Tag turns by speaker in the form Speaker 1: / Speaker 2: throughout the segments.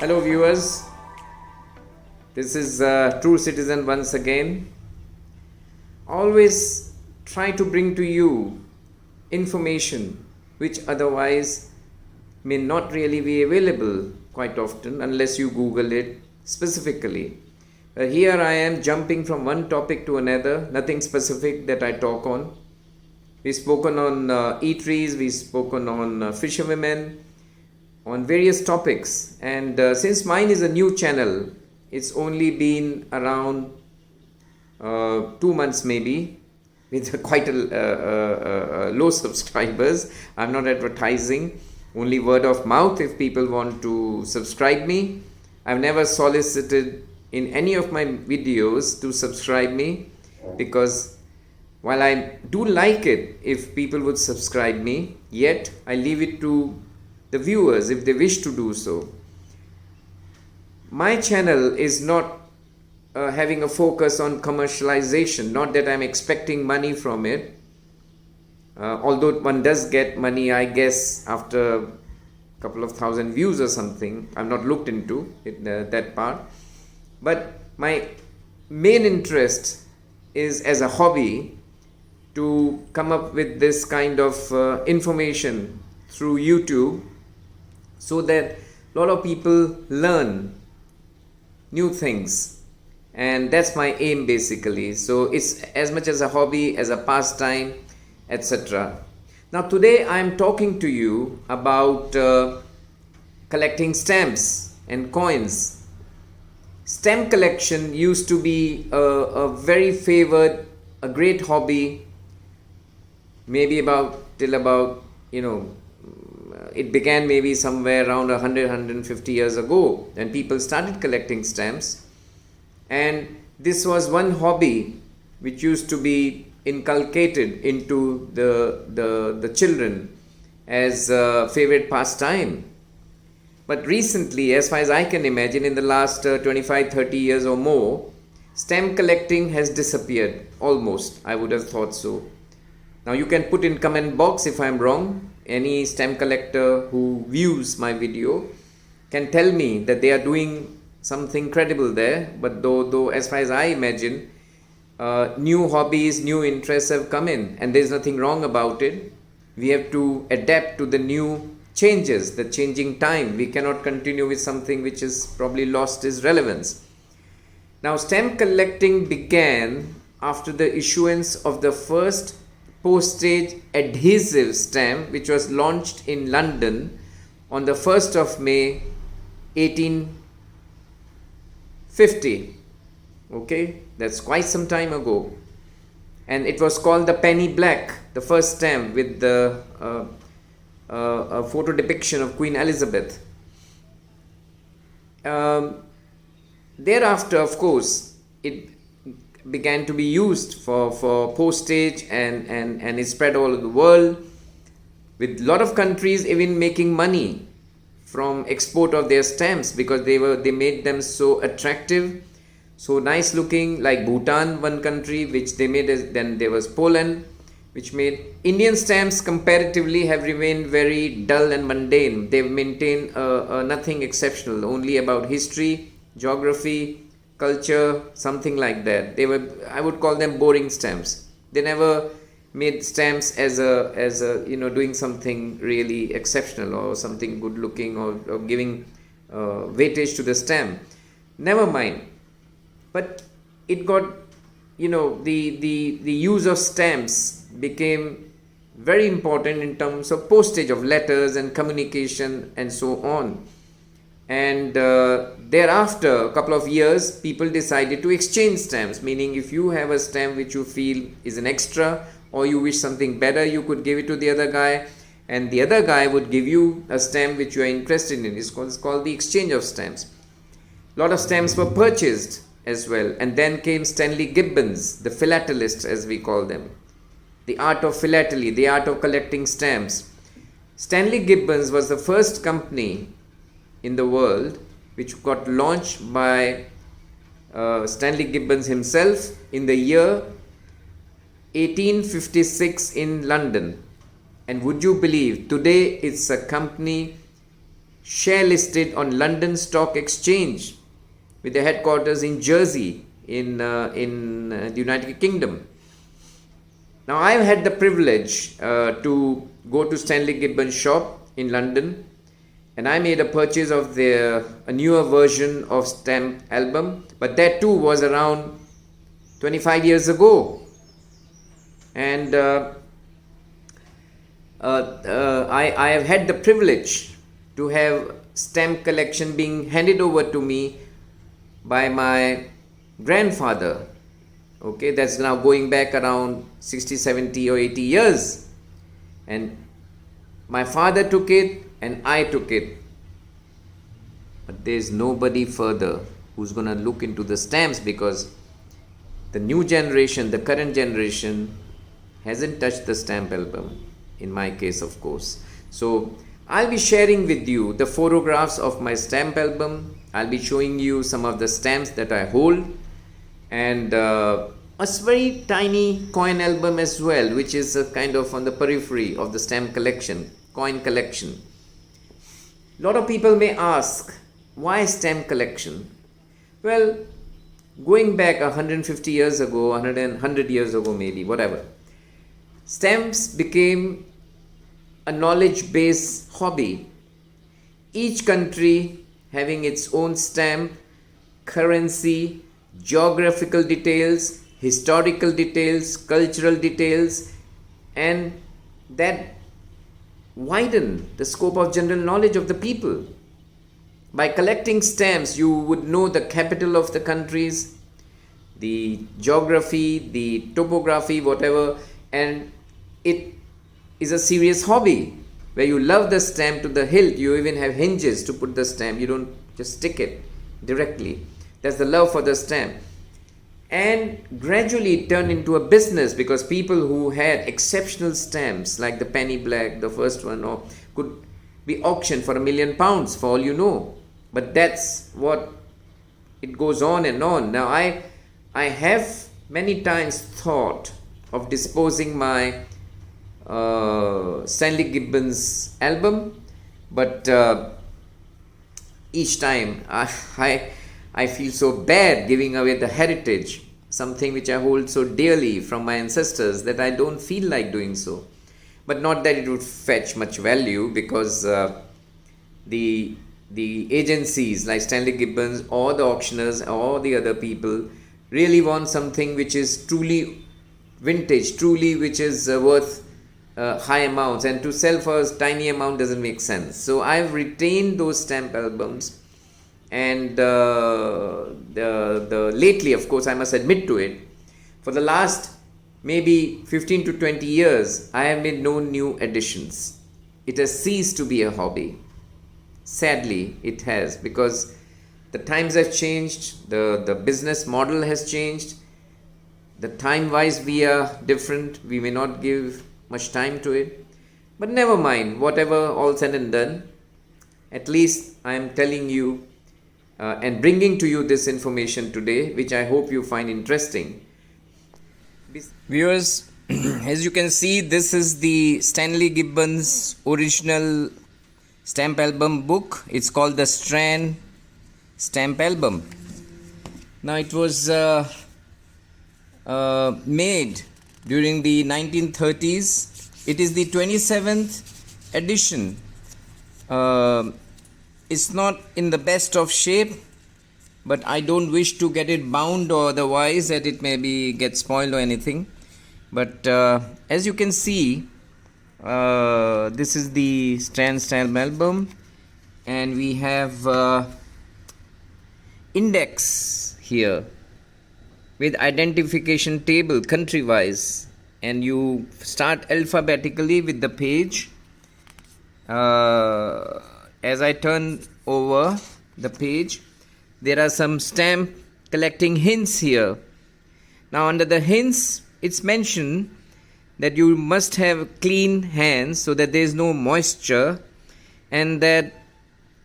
Speaker 1: Hello viewers, this is True Citizen once again. Always try to bring to you information which otherwise may not really be available quite often unless you Google it specifically. Here I am jumping from one topic to another, nothing specific that I talk on. We've spoken on eateries, we've spoken on fisherwomen, on various topics, and since mine is a new channel, it's only been around 2 months maybe, with quite a low subscribers. I'm not advertising, only word of mouth if people want to subscribe me. I've never solicited in any of my videos to subscribe me, because while I do like it if people would subscribe me, yet I leave it to the viewers if they wish to do so. My channel is not having a focus on commercialization, not that I'm expecting money from it, although one does get money, I guess, after a couple of thousand views or something. I've not looked into it, that part, but my main interest is as a hobby to come up with this kind of information through YouTube, so that a lot of people learn new things, and that's my aim basically. So it's as much as a hobby, as a pastime, etc. Now today I'm talking to you about collecting stamps and coins. Stamp collection used to be a very favored, a great hobby, maybe till about it began maybe somewhere around 100-150 years ago, and people started collecting stamps. And this was one hobby which used to be inculcated into the children as a favorite pastime. But recently, as far as I can imagine, in the last 25-30 years or more, stamp collecting has disappeared almost. I would have thought so. Now you can put in comment box if I'm wrong. Any stamp collector who views my video can tell me that they are doing something credible there. But though as far as I imagine, new hobbies, new interests have come in, and there's nothing wrong about it. We have to adapt to the new changes, the changing time. We cannot continue with something which is probably lost its relevance. Now stamp collecting began after the issuance of the first postage adhesive stamp, which was launched in London on the 1st of May 1850. Okay, that's quite some time ago, and it was called the penny black, the first stamp with the a photo depiction of Queen Elizabeth. Thereafter, of course, it began to be used for postage, and it spread all over the world, with a lot of countries even making money from export of their stamps, because they made them so attractive, so nice looking, like Bhutan, one country which they made. Then there was Poland, which made. Indian stamps comparatively have remained very dull and mundane. They've maintained nothing exceptional, only about history, geography, culture, something like that. They were, I would call them, boring stamps. They never made stamps as a doing something really exceptional or something good looking, or giving weightage to the stamp. Never mind. But it got, the use of stamps became very important in terms of postage of letters and communication and so on. And thereafter, a couple of years, people decided to exchange stamps, meaning if you have a stamp which you feel is an extra, or you wish something better, you could give it to the other guy, and the other guy would give you a stamp which you are interested in. It's called the exchange of stamps. A lot of stamps were purchased as well, and then came Stanley Gibbons, the philatelist as we call them, the art of philately, the art of collecting stamps. Stanley Gibbons was the first company in the world which got launched by Stanley Gibbons himself in the year 1856 in London. And would you believe, today it's a company share listed on London Stock Exchange with the headquarters in Jersey in the United Kingdom. Now, I've had the privilege to go to Stanley Gibbons' shop in London, and I made a purchase of a newer version of stamp album, but that too was around 25 years ago. And I have had the privilege to have stamp collection being handed over to me by my grandfather. Okay, that's now going back around 60, 70 or 80 years. And my father took it and I took it. But there's nobody further who's going to look into the stamps, because the new generation, the current generation, hasn't touched the stamp album, in my case, of course. So I'll be sharing with you the photographs of my stamp album. I'll be showing you some of the stamps that I hold, and a very tiny coin album as well, which is a kind of on the periphery of the stamp collection, coin collection. A lot of people may ask, why stamp collection? Well, going back 150 years ago, 100 years ago maybe, whatever, stamps became a knowledge-based hobby. Each country having its own stamp, currency, geographical details, historical details, cultural details, and that widen the scope of general knowledge of the people. By collecting stamps, you would know the capital of the countries, the geography, the topography, whatever, and it is a serious hobby where you love the stamp to the hilt. You even have hinges to put the stamp. You don't just stick it directly. That's the love for the stamp. And gradually it turned into a business, because people who had exceptional stamps like the penny black, the first one, or could be auctioned for £1 million for all you know. But that's what it goes on and on. Now I have many times thought of disposing my Stanley Gibbons album, but each time I feel so bad giving away the heritage, something which I hold so dearly from my ancestors, that I don't feel like doing so. But not that it would fetch much value, because the agencies like Stanley Gibbons or the auctioneers or the other people really want something which is truly vintage, truly which is worth high amounts, and to sell for a tiny amount doesn't make sense. So I've retained those stamp albums, and lately, of course, I must admit to it, for the last maybe 15 to 20 years, I have made no new additions. It has ceased to be a hobby. Sadly, it has, because the times have changed, the business model has changed, the time-wise we are different, we may not give much time to it. But never mind, whatever all said and done, at least I am telling you and bringing to you this information today, which I hope you find interesting. Viewers, as you can see, this is the Stanley Gibbons original stamp album book. It's called the Strand Stamp Album. Now it was made during the 1930s. It is the 27th edition. It's not in the best of shape, but I don't wish to get it bound or otherwise that it maybe get spoiled or anything. But as you can see, this is the Strand Stamp Album, and we have index here with identification table country wise, and you start alphabetically with the page. As I turn over the page, there are some stamp collecting hints here. Now under the hints, it's mentioned that you must have clean hands so that there is no moisture, and that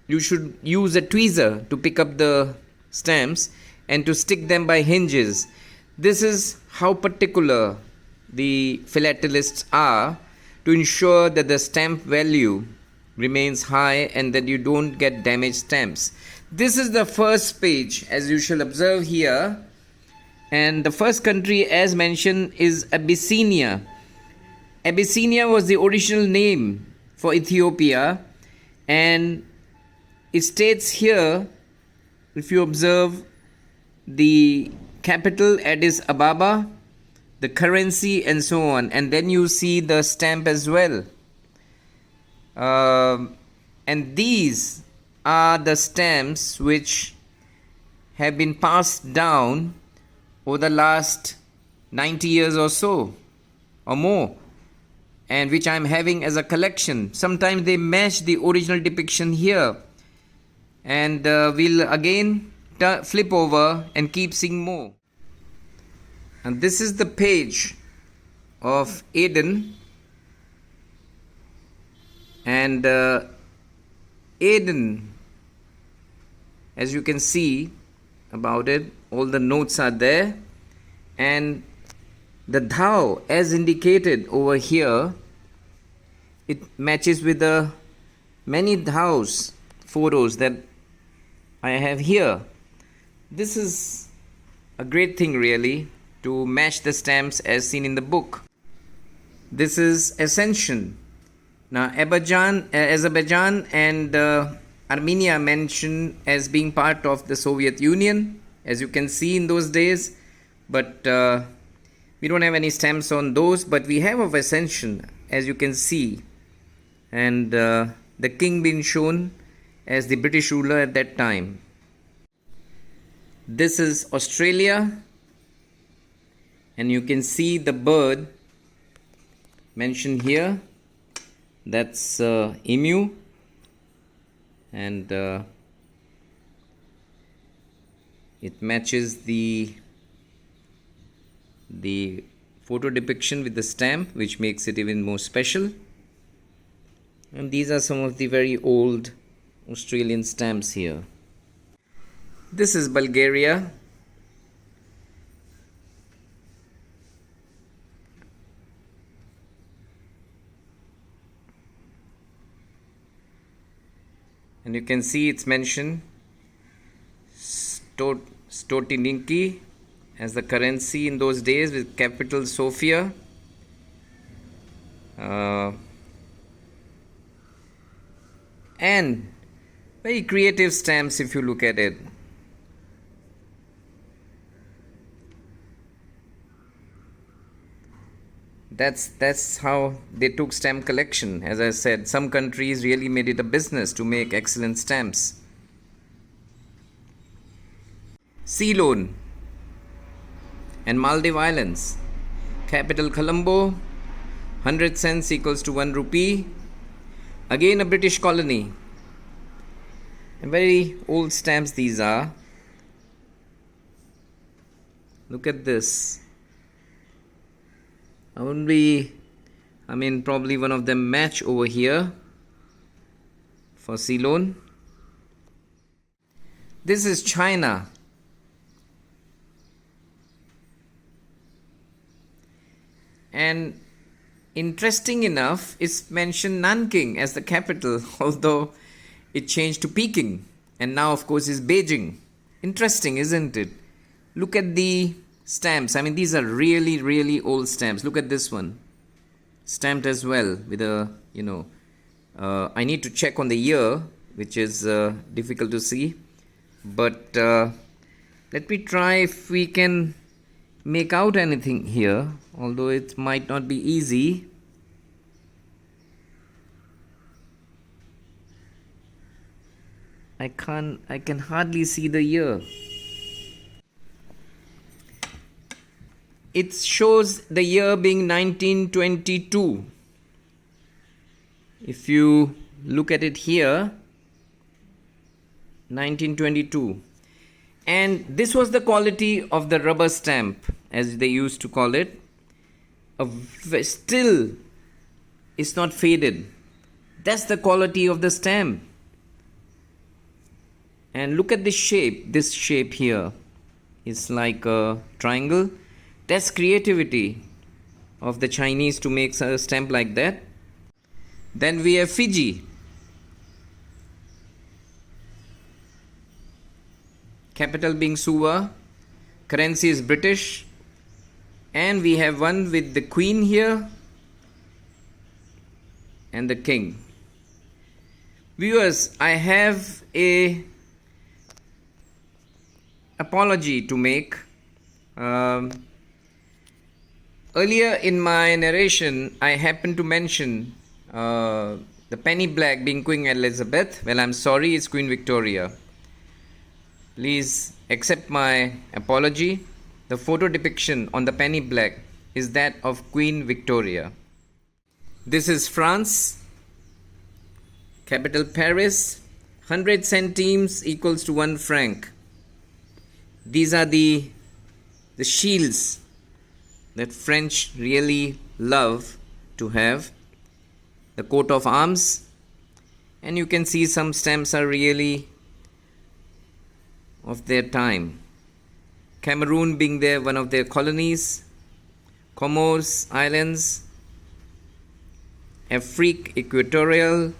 Speaker 1: you should use a tweezer to pick up the stamps and to stick them by hinges. This is how particular the philatelists are to ensure that the stamp value remains high and that you don't get damaged stamps. This is the first page, as you shall observe here, and the first country as mentioned is Abyssinia. Abyssinia was the original name for Ethiopia, and it states here, if you observe, the capital Addis Ababa, the currency and so on, and then you see the stamp as well. And these are the stamps which have been passed down over the last 90 years or so or more, and which I am having as a collection. Sometimes they match the original depiction here, and we'll again flip over and keep seeing more. And this is the page of Aden, and Aden, as you can see about it, all the notes are there, and the thou as indicated over here, it matches with the many thous photos that I have here. This is a great thing really, to match the stamps as seen in the book. This is Ascension. Now Azerbaijan and Armenia mentioned as being part of the Soviet Union, as you can see in those days, but we don't have any stamps on those, but we have of Ascension, as you can see, and the king being shown as the British ruler at that time. This is Australia, and you can see the bird mentioned here, that's emu, and it matches the photo depiction with the stamp, which makes it even more special. And these are some of the very old Australian stamps here. This is Bulgaria. And you can see it's mentioned Stotiniki as the currency in those days, with capital Sofia. And very creative stamps if you look at it. That's how they took stamp collection. As I said, some countries really made it a business to make excellent stamps. Ceylon and Maldive Islands. Capital Colombo. 100 cents equals to 1 rupee. Again a British colony. And very old stamps these are. Look at this. Probably one of them match over here for Ceylon. This is China. And interesting enough, it's mentioned Nanking as the capital, although it changed to Peking, and now of course is Beijing. Interesting, isn't it? Look at the stamps. These are really, really old stamps. Look at this one, stamped as well with a, I need to check on the year, which is difficult to see, but let me try if we can make out anything here, although it might not be easy. I can hardly see the year. It shows the year being 1922. If you look at it here, 1922. And this was the quality of the rubber stamp, as they used to call it. Still, it's not faded. That's the quality of the stamp. And look at this shape. This shape here is like a triangle. That's creativity of the Chinese to make a stamp like that. Then we have Fiji. capital being Suva, currency is British, and we have one with the Queen here and the King. Viewers, I have a apology to make. Earlier in my narration, I happened to mention the penny black being Queen Elizabeth. Well, I'm sorry, it's Queen Victoria. Please accept my apology. The photo depiction on the penny black is that of Queen Victoria. This is France, capital Paris. 100 centimes equals to 1 franc. These are the shields that French really love to have. The coat of arms, and you can see some stamps are really of their time. Cameroon being one of their colonies, Comoros Islands, Afrique Equatorial.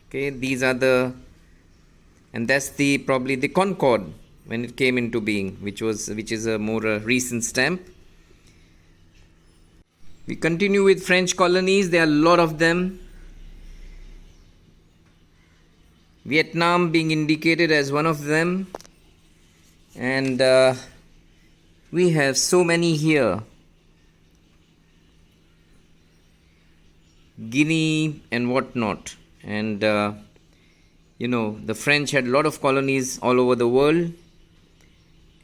Speaker 1: Okay, these are and that's probably the Concorde when it came into being, which is a more recent stamp. We continue with French colonies. There are a lot of them. Vietnam being indicated as one of them, and we have so many here. Guinea and whatnot, and the French had a lot of colonies all over the world,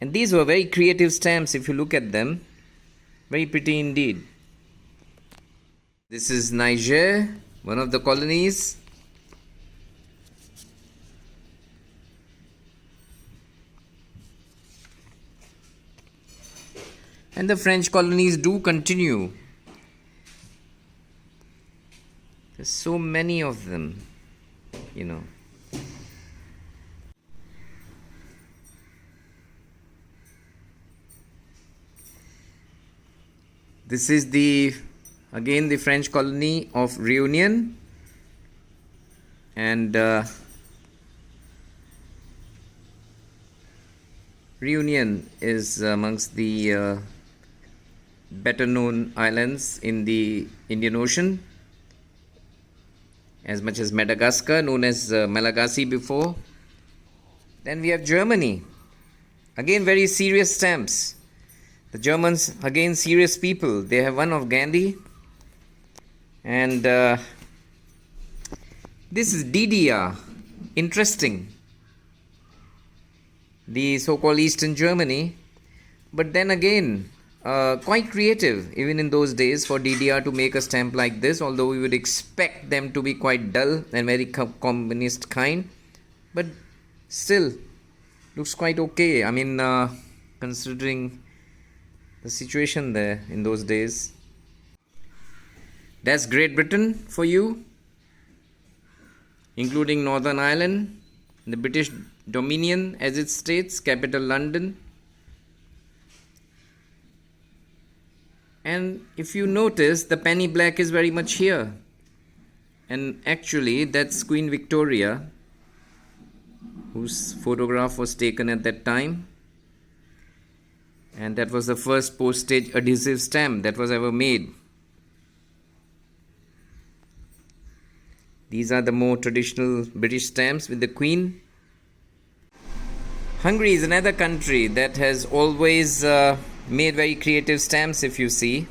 Speaker 1: and these were very creative stamps. If you look at them, very pretty indeed. This is Niger, one of the colonies. And the French colonies do continue. There's so many of them, This is again the French colony of Réunion, and Réunion is amongst the better known islands in the Indian Ocean, as much as Madagascar, known as Malagasy before. Then we have Germany, again very serious stamps. The Germans, again serious people. They have one of Gandhi, and this is DDR. Interesting, the so-called Eastern Germany, but then again quite creative even in those days for DDR to make a stamp like this, although we would expect them to be quite dull and very communist kind, but still looks quite okay. I mean, considering the situation there in those days. That's Great Britain for you, including Northern Ireland, the British Dominion as it states, capital London. And if you notice, the penny black is very much here, and actually that's Queen Victoria, whose photograph was taken at that time, and that was the first postage adhesive stamp that was ever made. These are the more traditional British stamps with the Queen. Hungary is another country that has always made very creative stamps. If you see,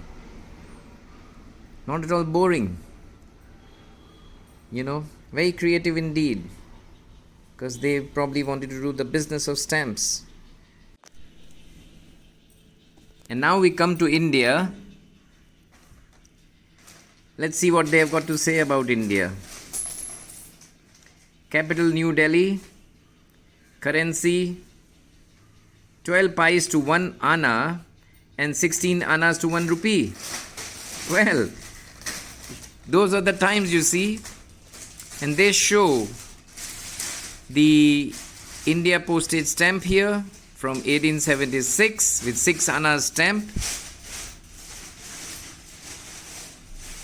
Speaker 1: not at all boring, very creative indeed, because they probably wanted to do the business of stamps. And now we come to India. Let's see what they have got to say about India. Capital New Delhi, currency 12 pies to 1 anna and 16 annas to 1 rupee. Well, those are the times, you see, and they show the India postage stamp here from 1876 with 6 annas stamp,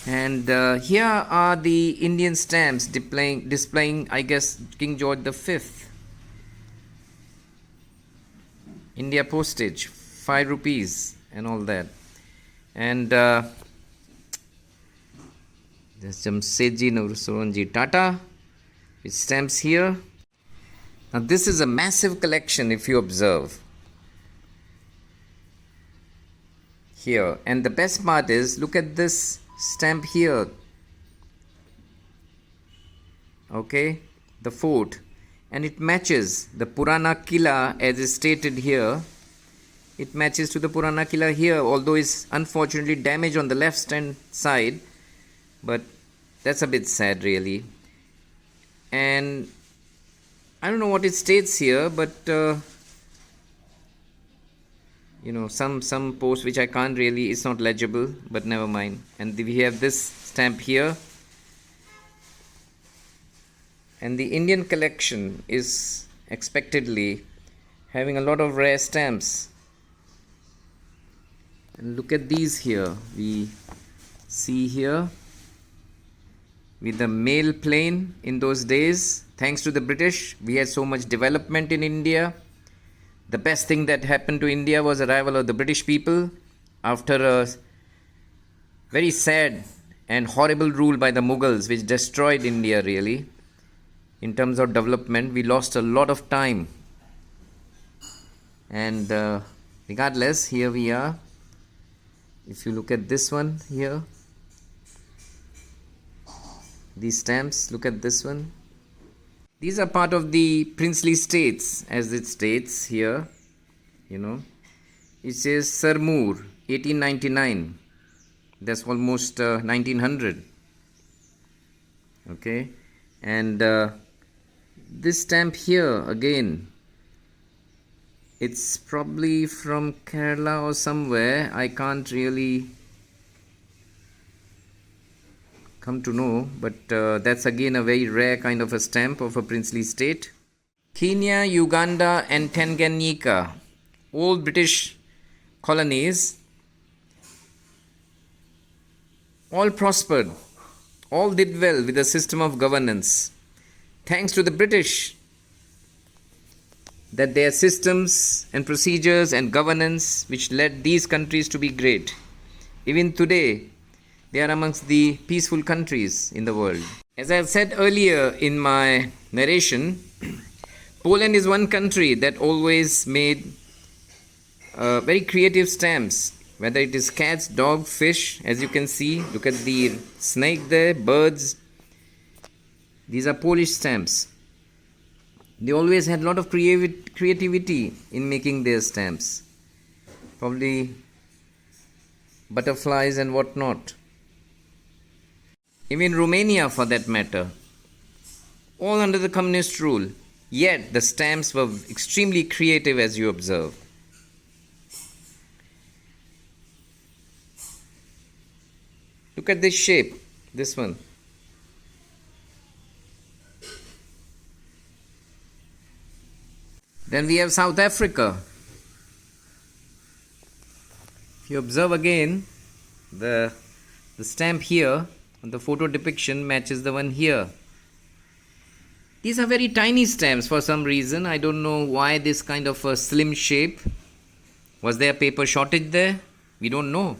Speaker 1: and here are the Indian stamps displaying, I guess, King George V. India postage, 5 rupees and all that. And there's some Seji Navrusoranji Tata with stamps here. Now this is a massive collection if you observe here. And the best part is, look at this stamp here. Okay, the fort, and it matches the Purana Killa as is stated here. It matches to the Purana Killa here, although it's unfortunately damaged on the left hand side, but that's a bit sad really. And I don't know what it states here, but some post which I can't really, it's not legible, but never mind. And we have this stamp here. And the Indian collection is expectedly having a lot of rare stamps. And look at these here. We see here with the mail plane in those days. Thanks to the British, we had so much development in India. The best thing that happened to India was the arrival of the British people after a very sad and horrible rule by the Mughals, which destroyed India really. In terms of development, we lost a lot of time. And regardless, here we are. If you look at this one here, these stamps, look at this one. These are part of the princely states, as it states here. It says Sirmoor, 1899. That's almost 1900. Okay, and this stamp here again, it's probably from Kerala or somewhere. I can't really come to know, but that's again a very rare kind of a stamp of a princely state. Kenya, Uganda and Tanganyika, old British colonies, all prospered, all did well with a system of governance. Thanks to the British, that their systems and procedures and governance which led these countries to be great. Even today, they are amongst the peaceful countries in the world. As I have said earlier in my narration, Poland is one country that always made very creative stamps, whether it is cats, dog, fish, as you can see. Look at the snake there, birds. These are Polish stamps. They always had a lot of creativity in making their stamps. Probably butterflies and whatnot. Even Romania, for that matter. All under the communist rule. Yet the stamps were extremely creative, as you observe. Look at this shape, this one. Then we have South Africa. If you observe again, the stamp here on the photo depiction matches the one here. These are very tiny stamps for some reason. I don't know why this kind of a slim shape. Was there paper shortage there? We don't know.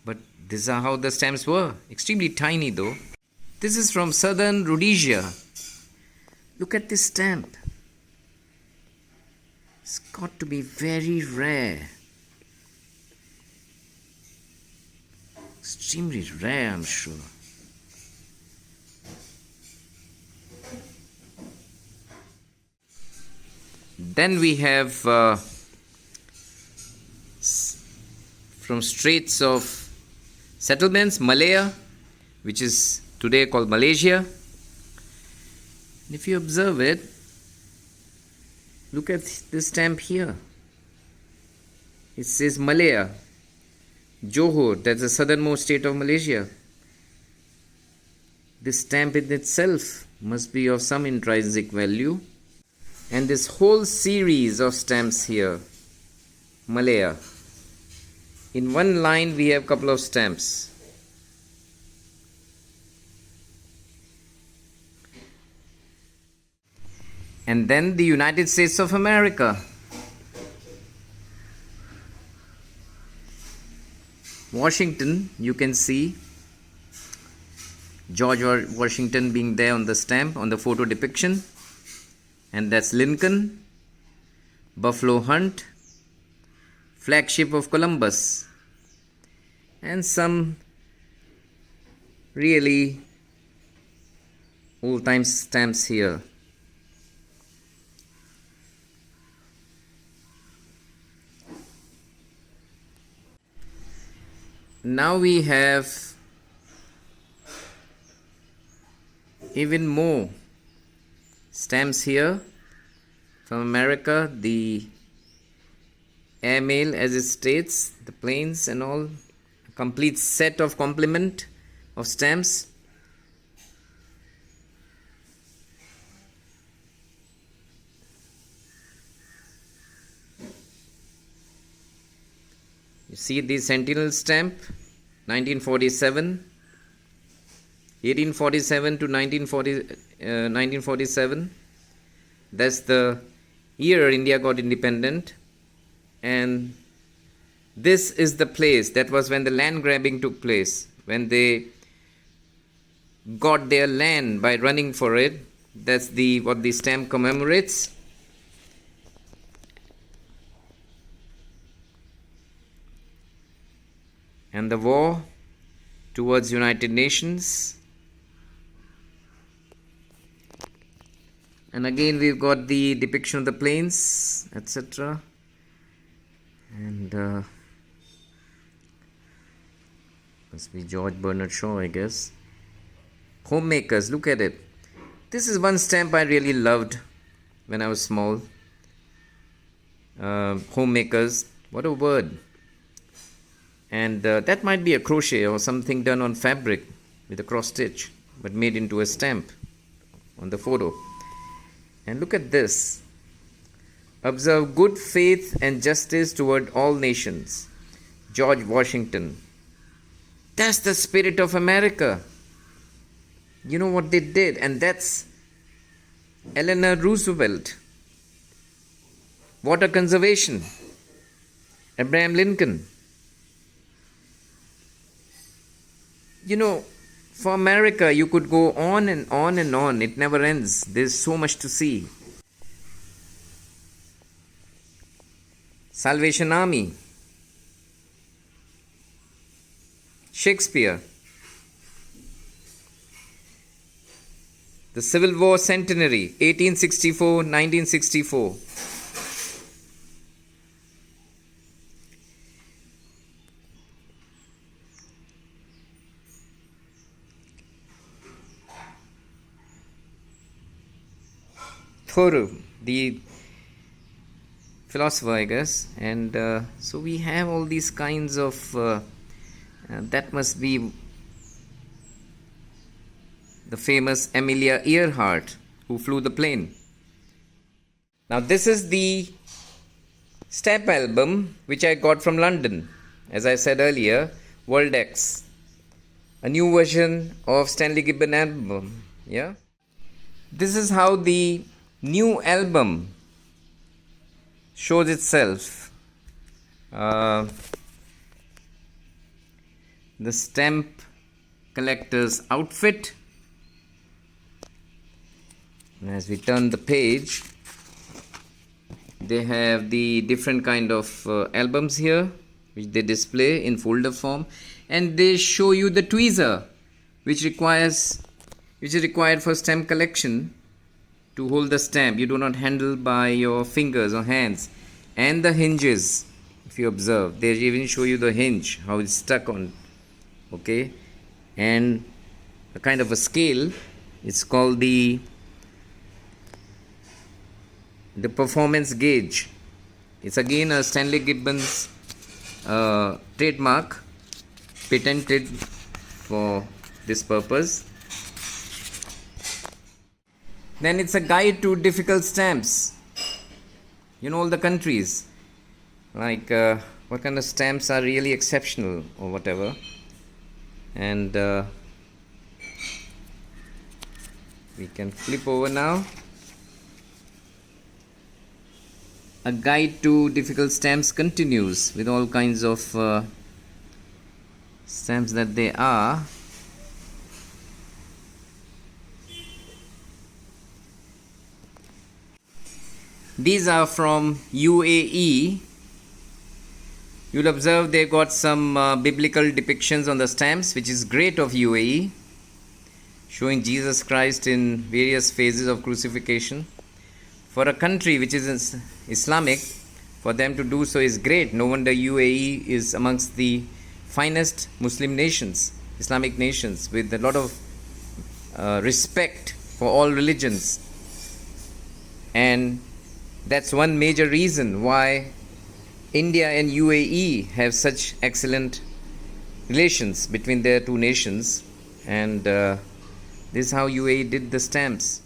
Speaker 1: But these are how the stamps were. Extremely tiny though. This is from southern Rhodesia. Look at this stamp. It's got to be very rare. Extremely rare, I'm sure. Then we have from Straits of Settlements, Malaya, which is today called Malaysia. If you observe it, look at this stamp here. It says Malaya, Johor, that's the southernmost state of Malaysia. This stamp in itself must be of some intrinsic value. And this whole series of stamps here, Malaya. In one line we have a couple of stamps. And then the United States of America. Washington, you can see George Washington being there on the stamp, on the photo depiction. And that's Lincoln, Buffalo Hunt, flagship of Columbus, and some really old time stamps here. Now we have even more stamps here from America, the airmail as it states, the planes and all, a complete set of complement of stamps. You see the Sentinel stamp, 1947, 1847 to 1947. That's the year India got independent. And this is the place, that was when the land grabbing took place, when they got their land by running for it. That's what the stamp commemorates. And the war towards United Nations. And again we've got the depiction of the planes, etc. And must be George Bernard Shaw, I guess. Homemakers, look at it. This is one stamp I really loved when I was small. Homemakers, what a word. And that might be a crochet or something done on fabric with a cross stitch, but made into a stamp on the photo. And look at this. Observe good faith and justice toward all nations. George Washington. That's the spirit of America. You know what they did? And that's Eleanor Roosevelt. Water conservation. Abraham Lincoln. You know, for America, you could go on and on and on. It never ends. There's so much to see. Salvation Army. Shakespeare. The Civil War Centenary, 1864-1964. Thoreau, the philosopher, I guess. And so we have all these kinds of that must be the famous Amelia Earhart, who flew the plane. Now this is the stamp album which I got from London. As I said earlier, World X, a new version of Stanley Gibbon album. Yeah, this is how the new album shows itself. The stamp collector's outfit. And as we turn the page, they have the different kind of albums here which they display in folder form, and they show you the tweezer which is required for stamp collection to hold the stamp. You do not handle by your fingers or hands. And the hinges, if you observe, they even show you the hinge, how it's stuck on. Okay, and a kind of a scale. It's called the performance gauge. It's again a Stanley Gibbons trademark, patented for this purpose. Then it's a guide to difficult stamps. You know, all the countries, like what kind of stamps are really exceptional or whatever. And we can flip over now. A guide to difficult stamps continues with all kinds of stamps that they are. These are from UAE. You'll observe they got some biblical depictions on the stamps, which is great of UAE, showing Jesus Christ in various phases of crucifixion. For a country which is Islamic, for them to do so is great. No wonder UAE is amongst the finest Muslim nations, Islamic nations, with a lot of respect for all religions. And that's one major reason why India and UAE have such excellent relations between their two nations. And this is how UAE did the stamps.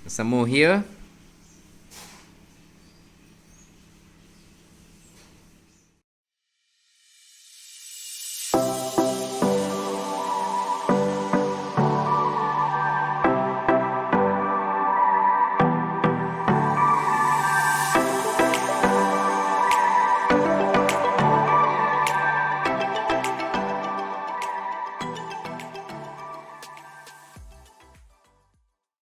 Speaker 1: Some more here.